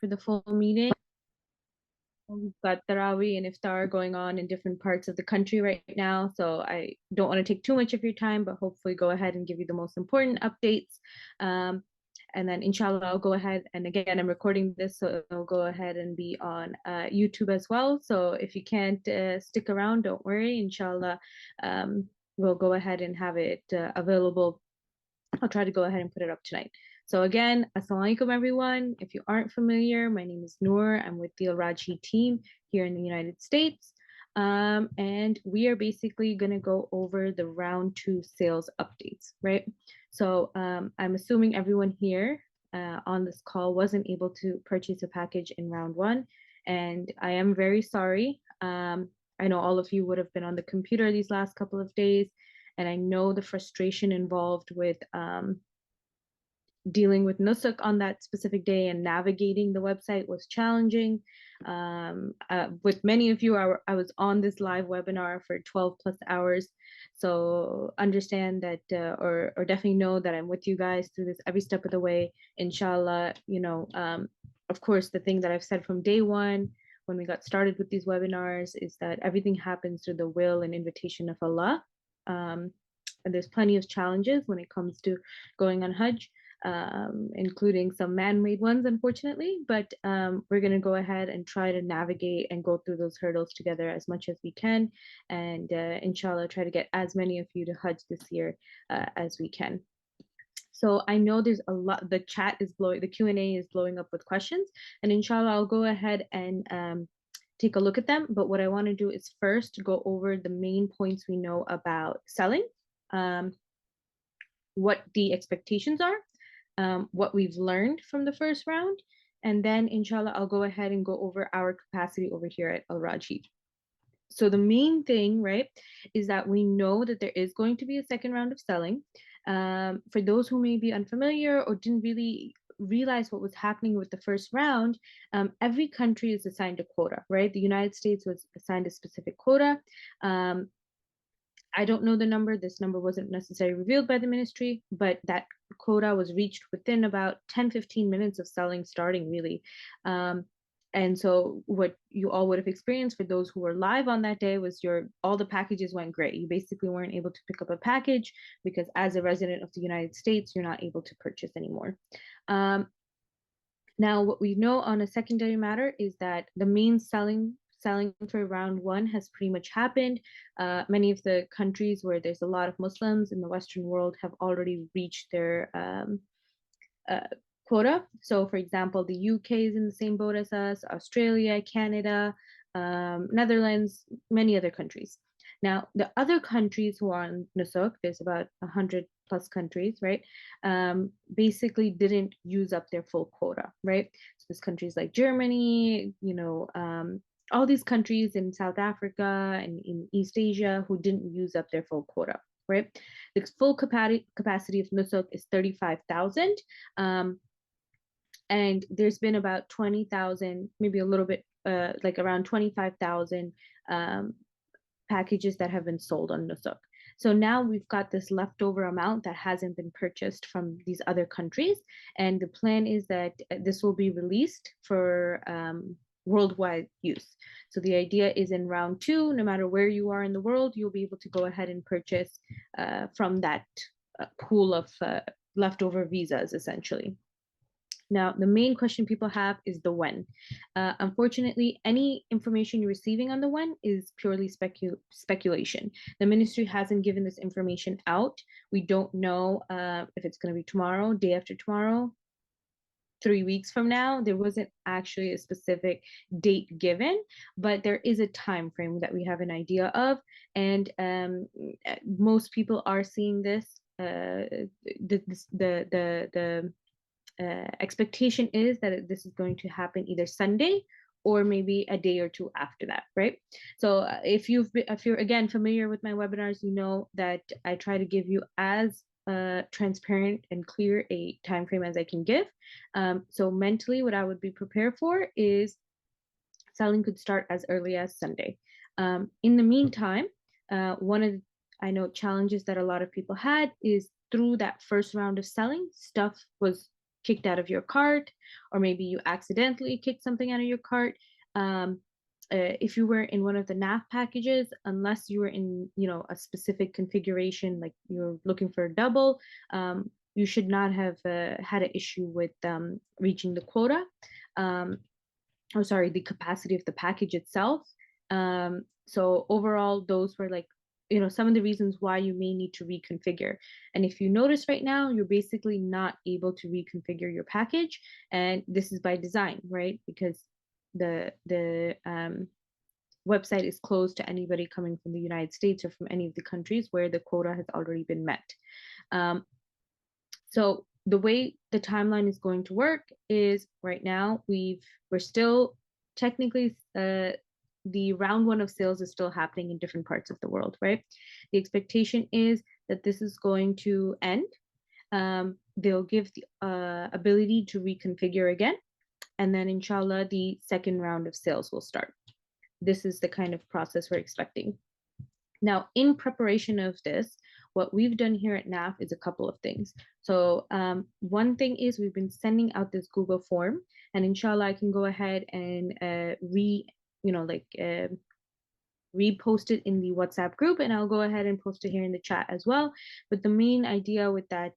for the full meeting. We've got Taraweeh and Iftar going on in different parts of the country right now, so I don't want to take too much of your time, but hopefully go ahead and give you the most important updates. And then inshallah, I'll go ahead and again, I'm recording this, so it'll go ahead and be on YouTube as well. So if you can't stick around, don't worry. Inshallah, we'll go ahead and have it available. I'll try to go ahead and put it up tonight. So again, assalamu alaikum everyone. If you aren't familiar, my name is Noor. I'm with the Al-Rajhi team here in the United States. And we are basically going to go over the round 2 sales updates, right? So I'm assuming everyone here on this call wasn't able to purchase a package in round 1. And I am very sorry. I know all of you would have been on the computer these last couple of days. And I know the frustration involved with dealing with Nusuk on that specific day and navigating the website was challenging. With many of you, I was on this live webinar for 12 plus hours. So understand that, or definitely know that I'm with you guys through this every step of the way. Inshallah, of course, the thing that I've said from day one, when we got started with these webinars, is that everything happens through the will and invitation of Allah. And there's plenty of challenges when it comes to going on Hajj, including some man-made ones, unfortunately. But we're going to go ahead and try to navigate and go through those hurdles together as much as we can. And inshallah, try to get as many of you to Hajj this year as we can. So I know there's a lot, the chat is blowing, the Q&A is blowing up with questions. And inshallah, I'll go ahead and take a look at them. But what I want to do is first go over the main points we know about selling, what the expectations are, what we've learned from the first round, and then inshallah, I'll go ahead and go over our capacity over here at Al-Rajhi. So the main thing, right, is that we know that there is going to be a second round of selling. For those who may be unfamiliar or didn't really realize what was happening with the first round, every country is assigned a quota, right? The United States was assigned a specific quota. I don't know the number. This number wasn't necessarily revealed by the ministry, but that quota was reached within about 10-15 minutes of selling starting, really. And so what you all would have experienced for those who were live on that day was all the packages went great. You basically weren't able to pick up a package because as a resident of the United States, you're not able to purchase anymore. Now, what we know on a secondary matter is that the main selling for round 1 has pretty much happened. Many of the countries where there's a lot of Muslims in the Western world have already reached their quota. So for example, the UK is in the same boat as us, Australia, Canada, Netherlands, many other countries. Now, the other countries who are on Nusuk, there's about 100 plus countries, right? Basically didn't use up their full quota, right? So there's countries like Germany, all these countries in South Africa and in East Asia who didn't use up their full quota, right? The full capacity of Nusuk is 35,000. And there's been about 20,000, maybe a little bit, like around 25,000 packages that have been sold on Nusuk. So now we've got this leftover amount that hasn't been purchased from these other countries. And the plan is that this will be released for worldwide use. So the idea is in round 2, no matter where you are in the world, you'll be able to go ahead and purchase from that pool of leftover visas, essentially. Now, the main question people have is the when. Unfortunately, any information you're receiving on the when is purely speculation. The ministry hasn't given this information out. We don't know if it's going to be tomorrow, day after tomorrow, 3 weeks from now. There wasn't actually a specific date given, but there is a time frame that we have an idea of, and most people are seeing this. Expectation is that this is going to happen either Sunday or maybe a day or two after that, right? So if you're again familiar with my webinars, you know that I try to give you as transparent and clear a time frame as I can give. So mentally, what I would be prepared for is selling could start as early as Sunday. In the meantime, one of the, I know, challenges that a lot of people had is through that first round of selling, stuff was kicked out of your cart, or maybe you accidentally kicked something out of your cart. If you were in one of the NAF packages, unless you were in, a specific configuration, like you're looking for a double, you should not have had an issue with reaching the quota. Or sorry, the capacity of the package itself. So overall, those were like, some of the reasons why you may need to reconfigure. And if you notice right now, you're basically not able to reconfigure your package. And this is by design, right? Because the website is closed to anybody coming from the United States or from any of the countries where the quota has already been met. So the way the timeline is going to work is right now we're still technically the round one of sales is still happening in different parts of the world, right? The expectation is that this is going to end. They'll give the ability to reconfigure again, and then inshallah the second round of sales will start. This is the kind of process we're expecting. Now, in preparation of this, what we've done here at NAF is a couple of things. So one thing is we've been sending out this Google form, and inshallah I can go ahead and repost it in the WhatsApp group, and I'll go ahead and post it here in the chat as well. But the main idea with that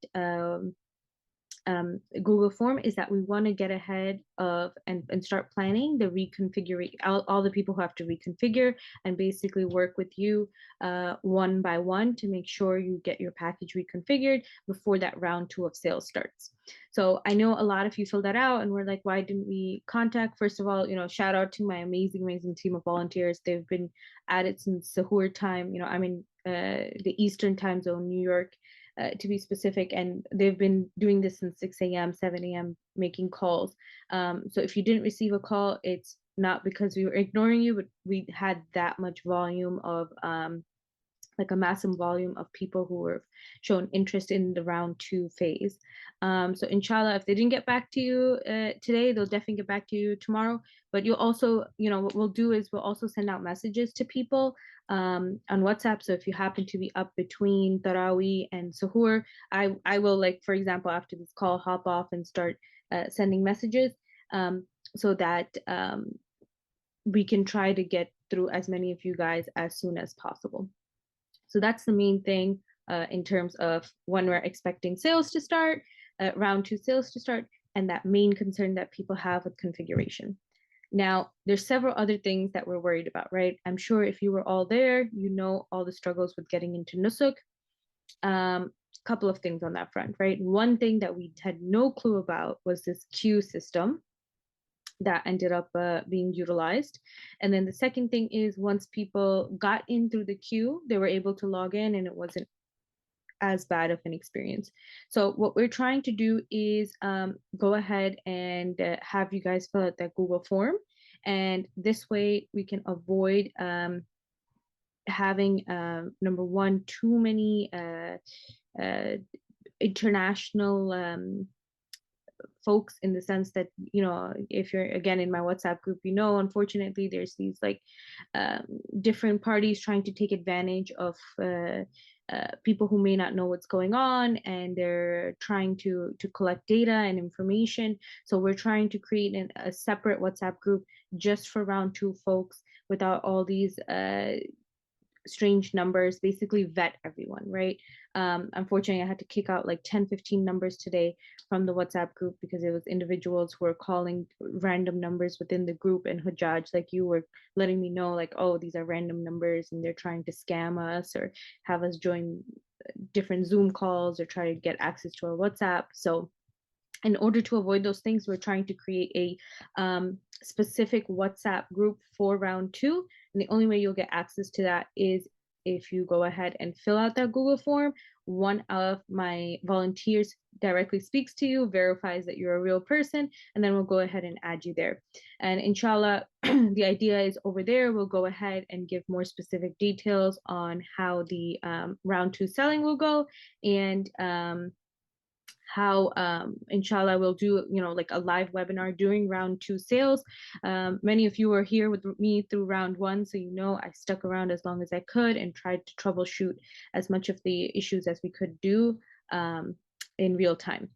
Google form is that we want to get ahead of and start planning the reconfiguring, all the people who have to reconfigure, and basically work with you one by one to make sure you get your package reconfigured before that round 2 of sales starts. So I know a lot of you filled that out and we're like, why didn't we contact? First of all, shout out to my amazing team of volunteers. They've been at it since Sahur time. I'm in the Eastern time zone, New York, to be specific, and they've been doing this since 6 a.m., 7 a.m., making calls. So if you didn't receive a call, it's not because we were ignoring you, but we had that much volume of like a massive volume of people who were shown interest in the round 2 phase. So inshallah, if they didn't get back to you today, they'll definitely get back to you tomorrow. But you'll also, what we'll do is we'll also send out messages to people on WhatsApp. So if you happen to be up between Taraweeh and Suhoor, I will, like, for example, after this call, hop off and start sending messages so that we can try to get through as many of you guys as soon as possible. So that's the main thing in terms of when we're expecting sales to start, round 2 sales to start, and that main concern that people have with configuration. Now, there's several other things that we're worried about, right? I'm sure if you were all there, all the struggles with getting into Nusuk. Couple of things on that front, right? One thing that we had no clue about was this queue system that ended up being utilized. And then the second thing is once people got in through the queue, they were able to log in and it wasn't as bad of an experience. So what we're trying to do is go ahead and have you guys fill out that Google form. And this way we can avoid having, number one, too many international folks, in the sense that, if you're again in my WhatsApp group, unfortunately there's these like different parties trying to take advantage of people who may not know what's going on, and they're trying to collect data and information. So we're trying to create a separate WhatsApp group just for round 2 folks without all these strange numbers, basically vet everyone, right? Unfortunately, I had to kick out like 10-15 numbers today from the WhatsApp group because it was individuals who were calling random numbers within the group, and Hajj, like you, were letting me know like, oh, these are random numbers and they're trying to scam us or have us join different Zoom calls or try to get access to our WhatsApp. So in order to avoid those things, we're trying to create a specific WhatsApp group for round 2. And the only way you'll get access to that is if you go ahead and fill out that Google form. One of my volunteers directly speaks to you, verifies that you're a real person, and then we'll go ahead and add you there. And inshallah, the idea is over there, we'll go ahead and give more specific details on how the round 2 selling will go, and how inshallah we'll do like a live webinar during round 2 sales. Many of you are here with me through round 1, so I stuck around as long as I could and tried to troubleshoot as much of the issues as we could do in real time.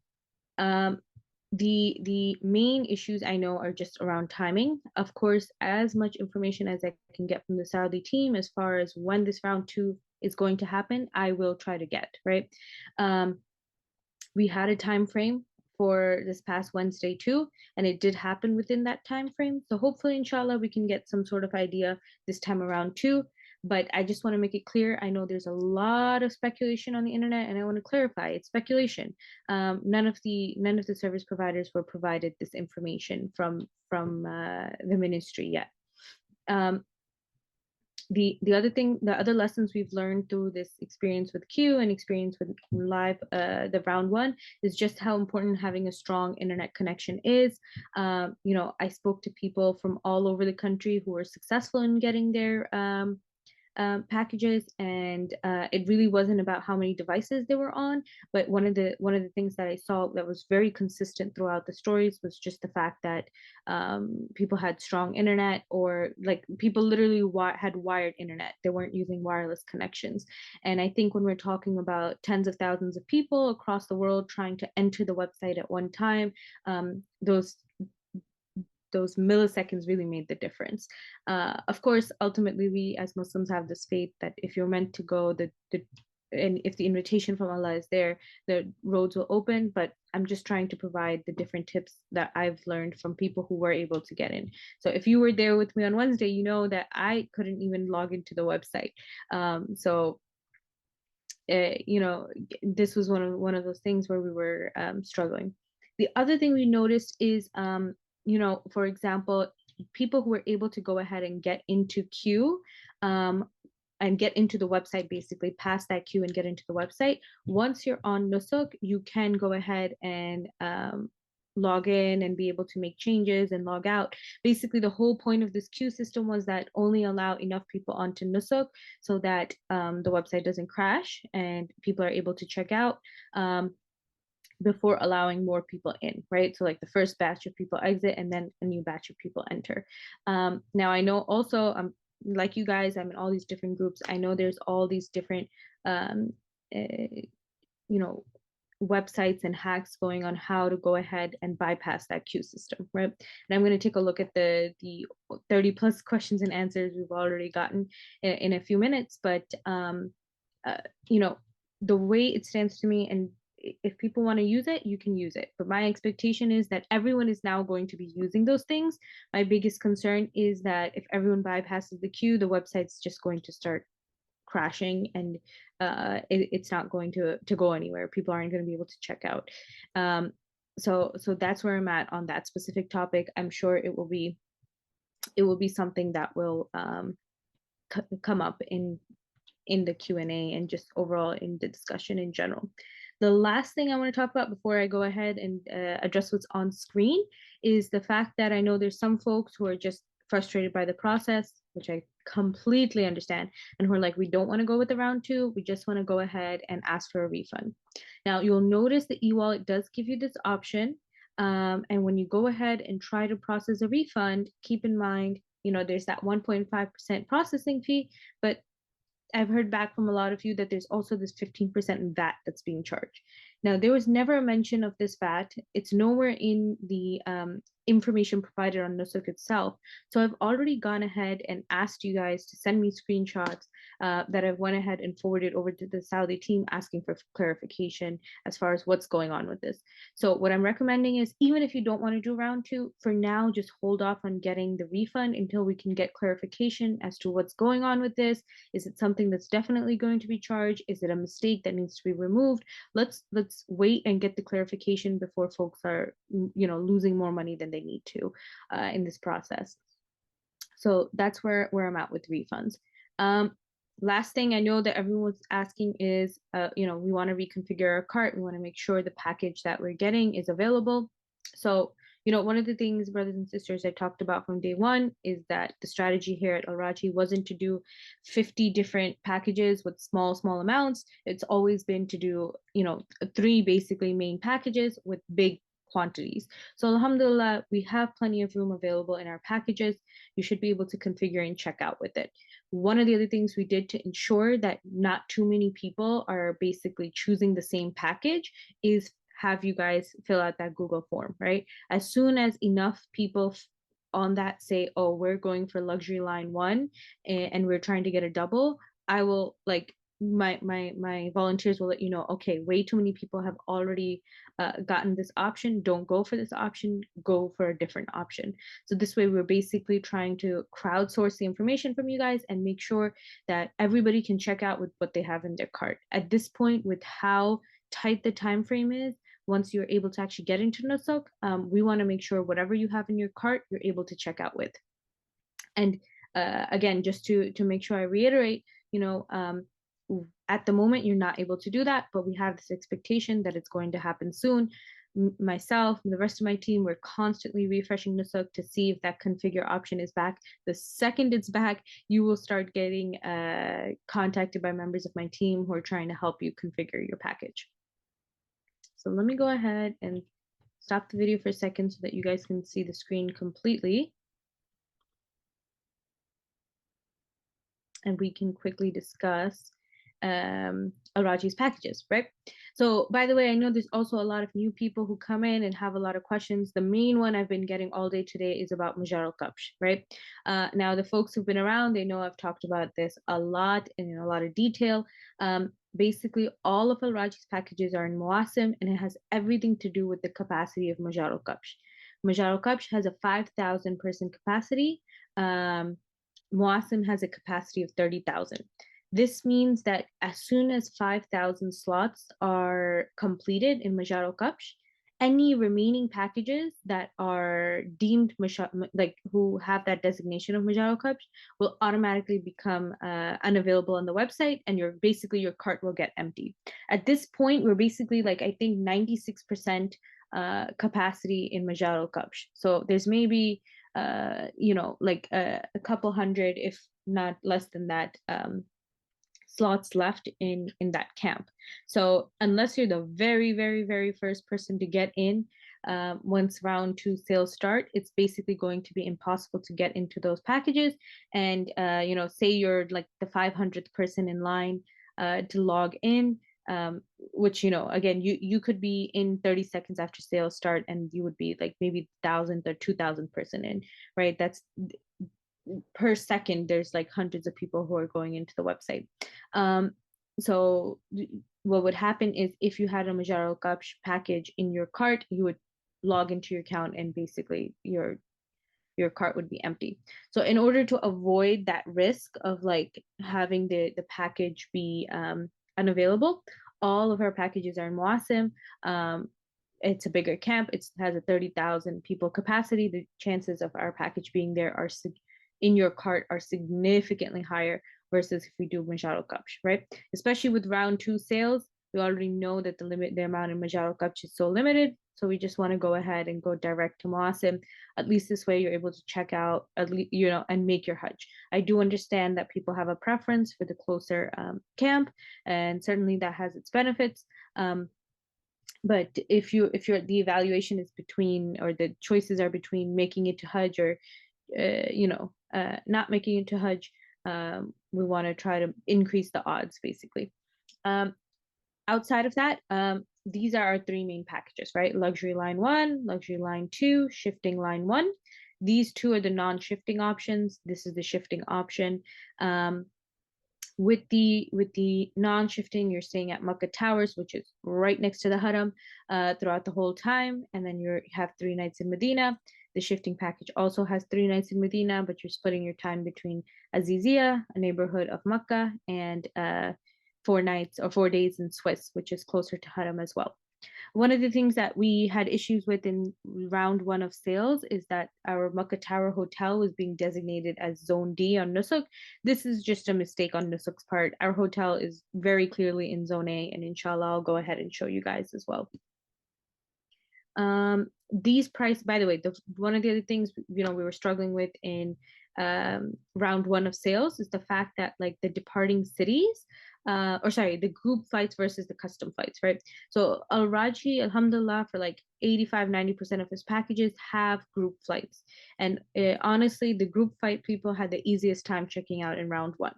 The main issues I know are just around timing. Of course, as much information as I can get from the Saudi team as far as when this round two is going to happen, I will try to get, right? Um, we had a time frame for this past Wednesday too, and it did happen within that time frame. So hopefully, inshallah, we can get some sort of idea this time around too. But I just want to make it clear. I know there's a lot of speculation on the internet, and I want to clarify it's speculation. None of the service providers were provided this information from the ministry yet. Um, the other lessons we've learned through this experience with Q and experience with live the round one is just how important having a strong internet connection is. I spoke to people from all over the country who were successful in getting their packages, and it really wasn't about how many devices they were on. But one of the things that I saw that was very consistent throughout the stories was just the fact that people had strong internet, or like people literally had wired internet. They weren't using wireless connections. And I think when we're talking about tens of thousands of people across the world trying to enter the website at one time, those milliseconds really made the difference. Of course, ultimately, we as Muslims have this faith that if you're meant to go, and if the invitation from Allah is there, the roads will open. But I'm just trying to provide the different tips that I've learned from people who were able to get in. So if you were there with me on Wednesday, you know that I couldn't even log into the website. So this was one of those things where we were struggling. The other thing we noticed is, for example, people who were able to go ahead and get into queue, and get into the website, basically pass that queue and get into the website. Once you're on Nusuk, you can go ahead and log in and be able to make changes and log out. Basically, the whole point of this queue system was that only allow enough people onto Nusuk so that the website doesn't crash and people are able to check out. Before allowing more people in, right? So like the first batch of people exit and then a new batch of people enter. Now I know also, like you guys, I'm in all these different groups. I know there's all these different, you know, websites and hacks going on how to go ahead and bypass that queue system, right? And I'm going to take a look at the 30 plus questions and answers we've already gotten in a few minutes. But uh, you know, the way it stands to me, and if people want to use it, you can use it. But my expectation is that everyone is now going to be using those things. My biggest concern is that if everyone bypasses the queue, the website's just going to start crashing, and it's not going to go anywhere. People aren't going to be able to check out. So that's where I'm at on that specific topic. I'm sure it will be something that will come up in the Q&A and just overall in the discussion in general. The last thing I want to talk about before I go ahead and address what's on screen is the fact that I know there's some folks who are just frustrated by the process, which I completely understand, and who are like, we don't want to go with the round two, we just want to go ahead and ask for a refund. Now, you'll notice the e-wallet does give you this option, and when you go ahead and try to process a refund, keep in mind, there's that 1.5% processing fee, but I've heard back from a lot of you that there's also this 15% VAT that's being charged. Now, there was never a mention of this VAT. It's nowhere in the information provided on Nusuk itself. So I've already gone ahead and asked you guys to send me screenshots that I've went ahead and forwarded over to the Saudi team asking for clarification as far as what's going on with this. So what I'm recommending is, even if you don't want to do round two, for now, just hold off on getting the refund until we can get clarification as to what's going on with this. Is it something that's definitely going to be charged? Is it a mistake that needs to be removed? Let's wait and get the clarification before folks are, losing more money than they need to in this process. So that's where I'm at with refunds. Last thing I know that everyone's asking is, we want to reconfigure our cart. We want to make sure the package that we're getting is available. So, one of the things, brothers and sisters, I talked about from day one is that the strategy here at Al-Rajhi wasn't to do 50 different packages with small amounts. It's always been to do, 3 basically main packages with big quantities. So alhamdulillah, we have plenty of room available in our packages. You should be able to configure and check out with it. One of the other things we did to ensure that not too many people are basically choosing the same package is have you guys fill out that Google form, right? As soon as enough people on that say, oh, we're going for luxury line one and we're trying to get a double, I will like my volunteers will let you know, okay, way too many people have already gotten this option. Don't go for this option, go for a different option. So this way we're basically trying to crowdsource the information from you guys and make sure that everybody can check out with what they have in their cart. At this point, with how tight the time frame is, once you're able to actually get into Nusuk, we want to make sure whatever you have in your cart, you're able to check out with. And again, just to make sure I reiterate, at the moment you're not able to do that, but we have this expectation that it's going to happen soon. Myself and the rest of my team, we're constantly refreshing Nusuk to see if that configure option is back. The second it's back, you will start getting contacted by members of my team who are trying to help you configure your package. So let me go ahead and stop the video for a second so that you guys can see the screen completely. And we can quickly discuss Al-Rajhi's packages, right? So by the way, I know there's also a lot of new people who come in and have a lot of questions. The main one I've been getting all day today is about Majar al-Kabsh, right? Now the folks who've been around, they know I've talked about this a lot and in a lot of detail. Basically, all of Al-Rajhi's packages are in Muasim, and it has everything to do with the capacity of Majar al-Kabsh. Majar al-Kabsh has a 5,000 person capacity. Muasim has a capacity of 30,000. This means that as soon as 5,000 slots are completed in Majar al-Kabsh, any remaining packages that are deemed like who have that designation of Majar al-Kabsh will automatically become unavailable on the website, and your cart will get empty. At this point, we're basically like I think 96% capacity in Majar al-Kabsh. So there's maybe like a couple hundred, if not less than that, slots left in that camp. So unless you're the very, very, very first person to get in, once round 2 sales start, it's basically going to be impossible to get into those packages. And say you're like the 500th person in line to log in, which again, you could be in 30 seconds after sales start, and you would be like maybe 1,000 or 2,000 person in, right? That's per second. There's like hundreds of people who are going into the website. So what would happen is if you had a Majar al-Kabsh package in your cart, you would log into your account and basically your cart would be empty. So in order to avoid that risk of like having the package be unavailable, all of our packages are in Muasim. It's a bigger camp. It has a 30,000 people capacity. The chances of our package being there are in your cart are significantly higher versus if we do Majar al-Kabsh, right? Especially with round 2 sales, we already know that the amount in Majar al-Kabsh is so limited. So we just want to go ahead and go direct to Muasim. At least this way you're able to check out, at least, and make your Hajj. I do understand that people have a preference for the closer camp, and certainly that has its benefits. But if the evaluation is between, or the choices are between making it to Hajj or not making it to Hajj, we want to try to increase the odds basically. Outside of that, these are our 3 main packages, right? Luxury line 1, luxury line 2, shifting line 1. These 2 are the non-shifting options. This is the shifting option. With the non-shifting, you're staying at Makkah Towers, which is right next to the Haram, throughout the whole time, and then you have 3 nights in Medina. The shifting package also has 3 nights in Medina, but you're splitting your time between Azizia, a neighborhood of Makkah, and 4 nights or 4 days in Swiss, which is closer to Haram as well. One of the things that we had issues with in round 1 of sales is that our Makkah Tower hotel was being designated as Zone D on Nusuk. This is just a mistake on Nusuk's part. Our hotel is very clearly in Zone A, and inshallah, I'll go ahead and show you guys as well. These price, by the way, one of the other things we were struggling with in round 1 of sales is the fact that like the departing cities, the group flights versus the custom flights, right? So Al-Rajhi, alhamdulillah, for like 85-90% of his packages have group flights, and honestly, the group flight people had the easiest time checking out in round 1.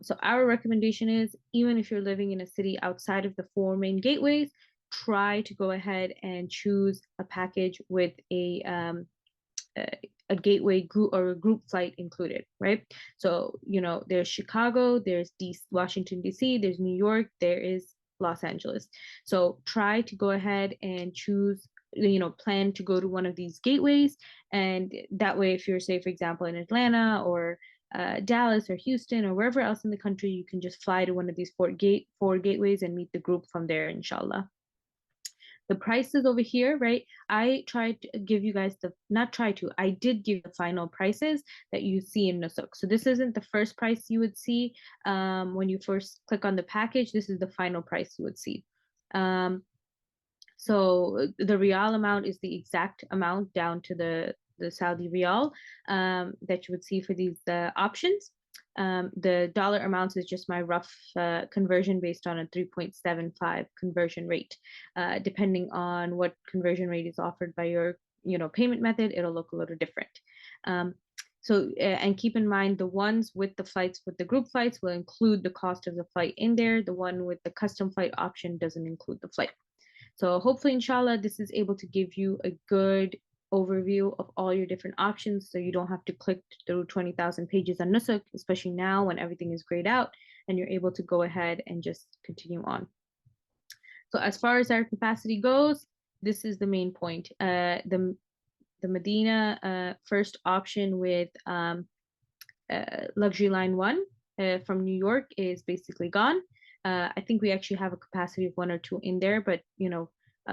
So our recommendation is, even if you're living in a city outside of the 4 main gateways, try to go ahead and choose a package with a gateway group or a group flight included, right? So, there's Chicago, there's Washington, D.C., there's New York, there is Los Angeles. So try to go ahead and choose, plan to go to one of these gateways. And that way, if you're, say, for example, in Atlanta or Dallas or Houston or wherever else in the country, you can just fly to one of these four gateways and meet the group from there, inshallah. The prices over here, right? I tried to give you guys I did give the final prices that you see in Nusuk. So this isn't the first price you would see when you first click on the package. This is the final price you would see. So the real amount is the exact amount down to the Saudi real that you would see for these options. The dollar amounts is just my rough conversion based on a 3.75 conversion rate. Depending on what conversion rate is offered by your payment method, it'll look a little different. And keep in mind, the ones with the flights, with the group flights, will include the cost of the flight in there. The one with the custom flight option doesn't include the flight. So hopefully, inshallah, this is able to give you a good overview of all your different options, so you don't have to click through 20,000 pages on Nusuk, especially now when everything is grayed out, and you're able to go ahead and just continue on. So as far as our capacity goes, this is the main point. The Medina first option with luxury line 1 from New York is basically gone. I think we actually have a capacity of 1 or 2 in there, but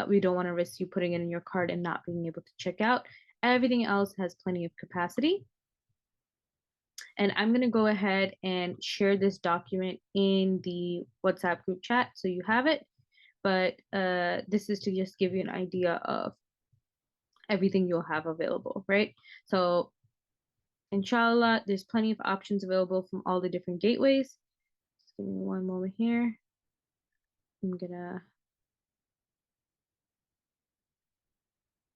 we don't want to risk you putting it in your cart and not being able to check out. Everything else has plenty of capacity. And I'm going to go ahead and share this document in the WhatsApp group chat so you have it. But this is to just give you an idea of everything you'll have available, right? So inshallah, there's plenty of options available from all the different gateways. Just give me one moment here.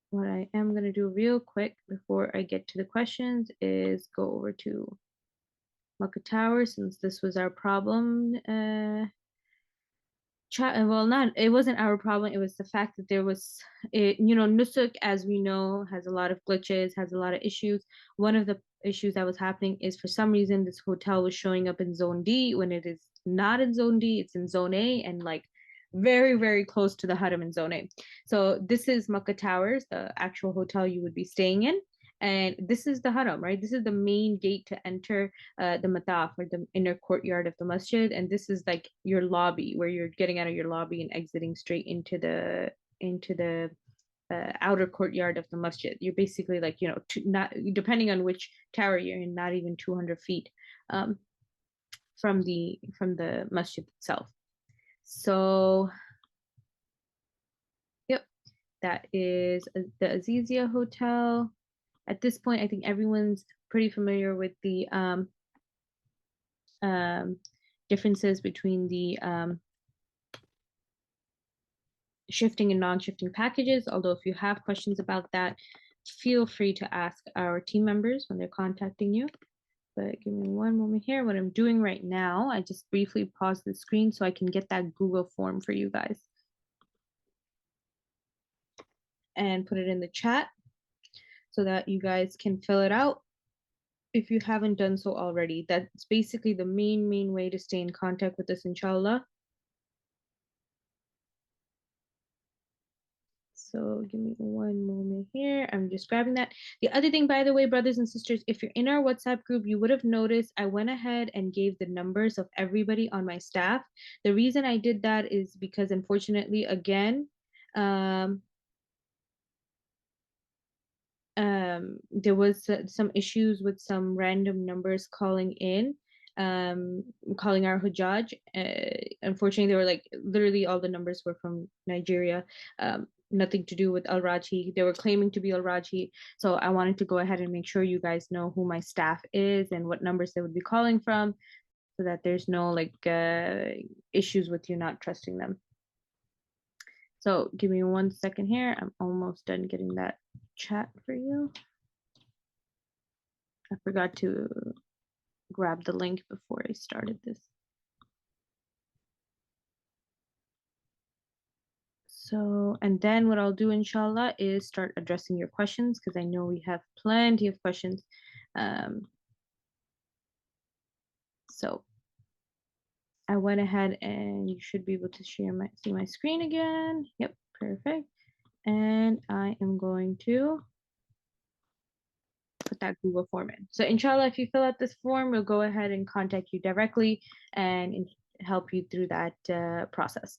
What I am gonna do real quick before I get to the questions is go over to Mecca Tower, since this was our problem. It wasn't our problem. It was the fact that there was, Nusuk, as we know, has a lot of glitches, has a lot of issues. One of the issues that was happening is, for some reason, this hotel was showing up in Zone D when it is not in Zone D. It's in Zone A, and like very, very close to the Haram in Zone A. So this is Makkah Towers, the actual hotel you would be staying in. And this is the Haram, right? This is the main gate to enter the mataf, or the inner courtyard of the masjid. And this is like your lobby, where you're getting out of your lobby and exiting straight into the outer courtyard of the masjid. You're basically like, not depending on which tower you're in, not even 200 feet from the masjid itself. So, yep, that is the Azizia Hotel. At this point, I think everyone's pretty familiar with the differences between the shifting and non-shifting packages. Although if you have questions about that, feel free to ask our team members when they're contacting you. But give me one moment here. What I'm doing right now, I just briefly pause the screen so I can get that Google form for you guys and put it in the chat so that you guys can fill it out if you haven't done so already. That's basically the main way to stay in contact with us, inshallah. So give me one moment here. I'm just grabbing that. The other thing, by the way, brothers and sisters, if you're in our WhatsApp group, you would have noticed I went ahead and gave the numbers of everybody on my staff. The reason I did that is because, unfortunately, again, there was some issues with some random numbers calling in, calling our Hajj. Unfortunately, they were like, literally all the numbers were from Nigeria, nothing to do with Al-Rajhi. They were claiming to be Al-Rajhi. So I wanted to go ahead and make sure you guys know who my staff is and what numbers they would be calling from, so that there's no issues with you not trusting them. So give me 1 second here. I'm almost done getting that chat for you. I forgot to grab the link before I started this. So, and then what I'll do, inshallah, is start addressing your questions because I know we have plenty of questions. Um, so I went ahead and you should be able to see my screen again. Yep, perfect. And I am going to put that Google form in. So inshallah, if you fill out this form, we'll go ahead and contact you directly and help you through that process.